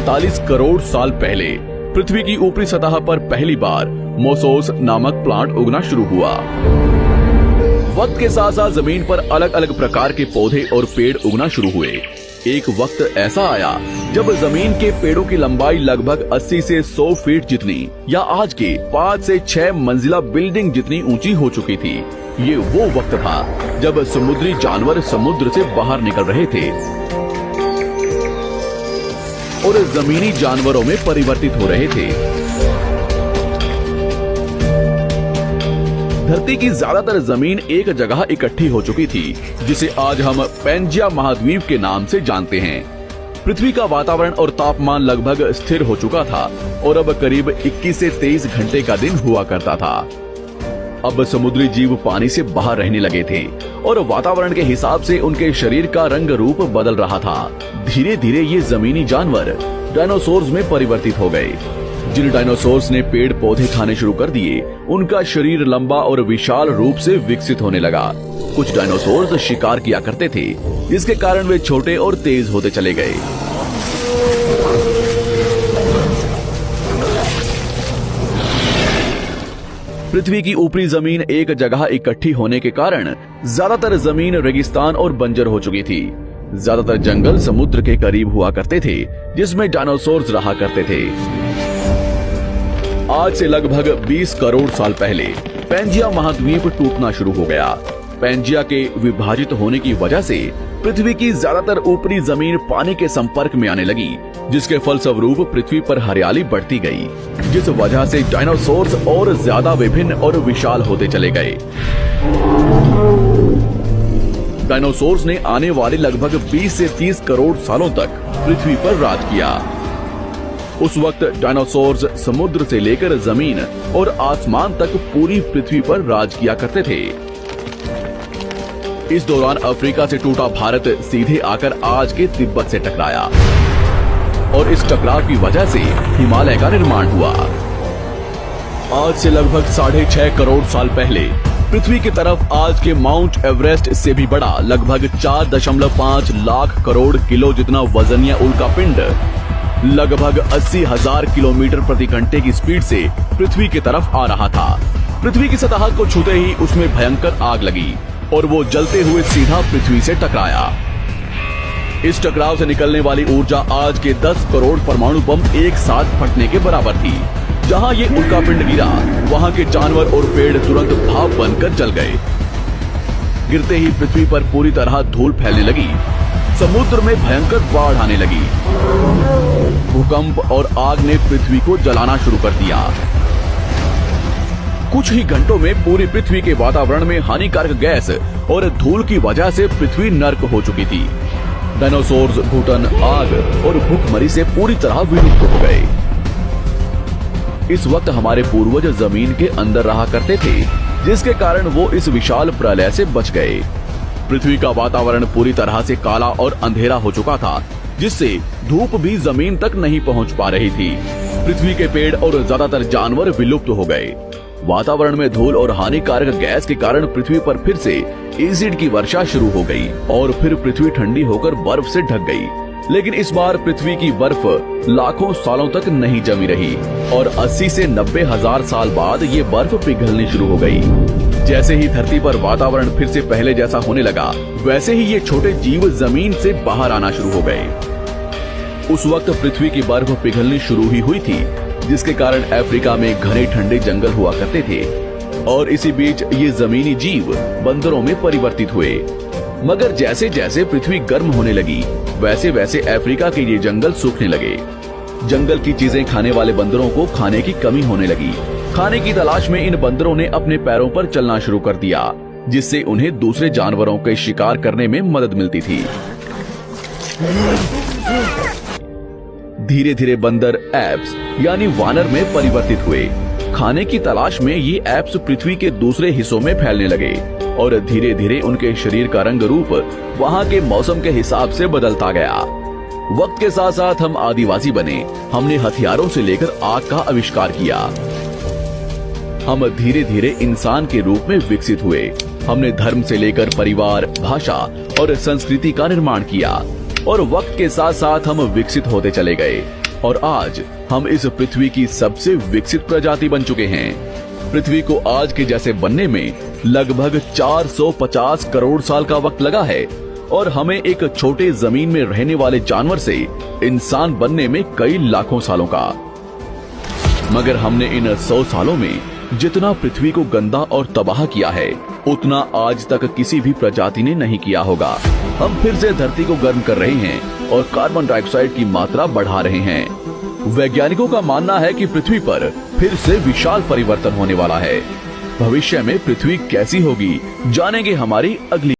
45 करोड़ साल पहले पृथ्वी की ऊपरी सतह पर पहली बार मोसोस नामक प्लांट उगना शुरू हुआ। वक्त के साथ साथ जमीन पर अलग अलग प्रकार के पौधे और पेड़ उगना शुरू हुए। एक वक्त ऐसा आया जब जमीन के पेड़ों की लंबाई लगभग 80 से 100 फीट जितनी या आज के 5 से 6 मंजिला बिल्डिंग जितनी ऊंची हो चुकी थी। ये वो वक्त था जब समुद्री जानवर समुद्र से बाहर निकल रहे थे और जमीनी जानवरों में परिवर्तित हो रहे थे। धरती की ज्यादातर जमीन एक जगह इकट्ठी हो चुकी थी, जिसे आज हम पैंजिया महाद्वीप के नाम से जानते हैं। पृथ्वी का वातावरण और तापमान लगभग स्थिर हो चुका था और अब करीब 21 से 23 घंटे का दिन हुआ करता था। अब समुद्री जीव पानी से बाहर रहने लगे थे और वातावरण के हिसाब से उनके शरीर का रंग रूप बदल रहा था। धीरे धीरे ये जमीनी जानवर डायनासोर्स में परिवर्तित हो गए। जिन डायनासोर्स ने पेड़ पौधे खाने शुरू कर दिए, उनका शरीर लंबा और विशाल रूप से विकसित होने लगा। कुछ डायनासोर्स शिकार किया करते थे, जिसके कारण वे छोटे और तेज होते चले गए। पृथ्वी की ऊपरी जमीन एक जगह इकट्ठी होने के कारण ज्यादातर जमीन रेगिस्तान और बंजर हो चुकी थी। ज्यादातर जंगल समुद्र के करीब हुआ करते थे, जिसमें डायनासोर्स रहा करते थे। आज से लगभग 20 करोड़ साल पहले पैंजिया महाद्वीप टूटना शुरू हो गया। पैंजिया के विभाजित होने की वजह से पृथ्वी की ज्यादातर ऊपरी जमीन पानी के संपर्क में आने लगी, जिसके फलस्वरूप पृथ्वी पर हरियाली बढ़ती गई, जिस वजह से डायनासोर्स और ज्यादा विभिन्न और विशाल होते चले गए। डायनासोर्स ने आने वाले लगभग 20 से 30 करोड़ सालों तक पृथ्वी पर राज किया। उस वक्त डायनासोर्स समुद्र से लेकर जमीन और आसमान तक पूरी पृथ्वी पर राज किया करते थे। इस दौरान अफ्रीका से टूटा भारत सीधे आकर आज के तिब्बत से टकराया और इस टकराव की वजह से हिमालय का निर्माण हुआ। आज से लगभग 6.5 करोड़ साल पहले पृथ्वी की तरफ आज के माउंट एवरेस्ट से भी बड़ा लगभग 4.5 लाख करोड़ किलो जितना वजनिया उल्कापिंड लगभग 80,000 किलोमीटर प्रति घंटे की स्पीड से पृथ्वी की तरफ आ रहा था। पृथ्वी की सतह को छूते ही उसमें भयंकर आग लगी और वो जलते हुए सीधा पृथ्वी से टकराया। इस टकराव से निकलने वाली ऊर्जा आज के 10 करोड़ परमाणु बम एक साथ फटने के बराबर थी। जहां ये उल्कापिंड गिरा, वहां के जानवर और पेड़ तुरंत भाप बनकर जल गए। गिरते ही पृथ्वी पर पूरी तरह धूल फैलने लगी। समुद्र में भयंकर बाढ़ आने लगी। भूकंप और आग ने पृथ्वी को जलाना शुरू कर दिया। कुछ ही घंटों में पूरी पृथ्वी के वातावरण में हानिकारक गैस और धूल की वजह से पृथ्वी नर्क हो चुकी थी। डायनासोर्स घुटन, आग और भूखमरी से पूरी तरह विलुप्त हो गए। इस वक्त हमारे पूर्वज जमीन के अंदर रहा करते थे, जिसके कारण वो इस विशाल प्रलय से बच गए। पृथ्वी का वातावरण पूरी तरह से काला और अंधेरा हो चुका था, जिससे धूप भी जमीन तक नहीं पहुंच पा रही थी। पृथ्वी के पेड़ और ज्यादातर जानवर विलुप्त हो गए। वातावरण में धूल और हानिकारक गैस के कारण पृथ्वी पर फिर से एसिड की वर्षा शुरू हो गई और फिर पृथ्वी ठंडी होकर बर्फ से ढक गई। लेकिन इस बार पृथ्वी की बर्फ लाखों सालों तक नहीं जमी रही और 80 से 90 हजार साल बाद ये बर्फ पिघलनी शुरू हो गई। जैसे ही धरती पर वातावरण फिर से पहले जैसा होने लगा, वैसे ही ये छोटे जीव जमीन से बाहर आना शुरू हो गए। उस वक्त पृथ्वी की बर्फ पिघलनी शुरू ही हुई थी, जिसके कारण अफ्रीका में घने ठंडे जंगल हुआ करते थे और इसी बीच ये जमीनी जीव बंदरों में परिवर्तित हुए। मगर जैसे जैसे पृथ्वी गर्म होने लगी, वैसे वैसे अफ्रीका के ये जंगल सूखने लगे। जंगल की चीजें खाने वाले बंदरों को खाने की कमी होने लगी। खाने की तलाश में इन बंदरों ने अपने पैरों पर चलना शुरू कर दिया, जिससे उन्हें दूसरे जानवरों के शिकार करने में मदद मिलती थी। धीरे धीरे बंदर एप्स यानी वानर में परिवर्तित हुए। खाने की तलाश में ये एप्स पृथ्वी के दूसरे हिस्सों में फैलने लगे और धीरे धीरे उनके शरीर का रंग रूप वहाँ के मौसम के हिसाब से बदलता गया। वक्त के साथ साथ हम आदिवासी बने। हमने हथियारों से लेकर आग का आविष्कार किया। हम धीरे धीरे इंसान के रूप में विकसित हुए। हमने धर्म से लेकर परिवार, भाषा और संस्कृति का निर्माण किया और वक्त के साथ साथ हम विकसित होते चले गए। और आज हम इस पृथ्वी की सबसे विकसित प्रजाति बन चुके हैं। पृथ्वी को आज के जैसे बनने में लगभग 450 करोड़ साल का वक्त लगा है और हमें एक छोटे जमीन में रहने वाले जानवर से इंसान बनने में कई लाखों सालों का। मगर हमने इन 100 सालों में जितना पृथ्वी को गंदा और तबाह किया है, उतना आज तक किसी भी प्रजाति ने नहीं किया होगा। हम फिर से धरती को गर्म कर रहे हैं और कार्बन डाइऑक्साइड की मात्रा बढ़ा रहे हैं। वैज्ञानिकों का मानना है कि पृथ्वी पर फिर से विशाल परिवर्तन होने वाला है। भविष्य में पृथ्वी कैसी होगी, जानेंगे हमारी अगली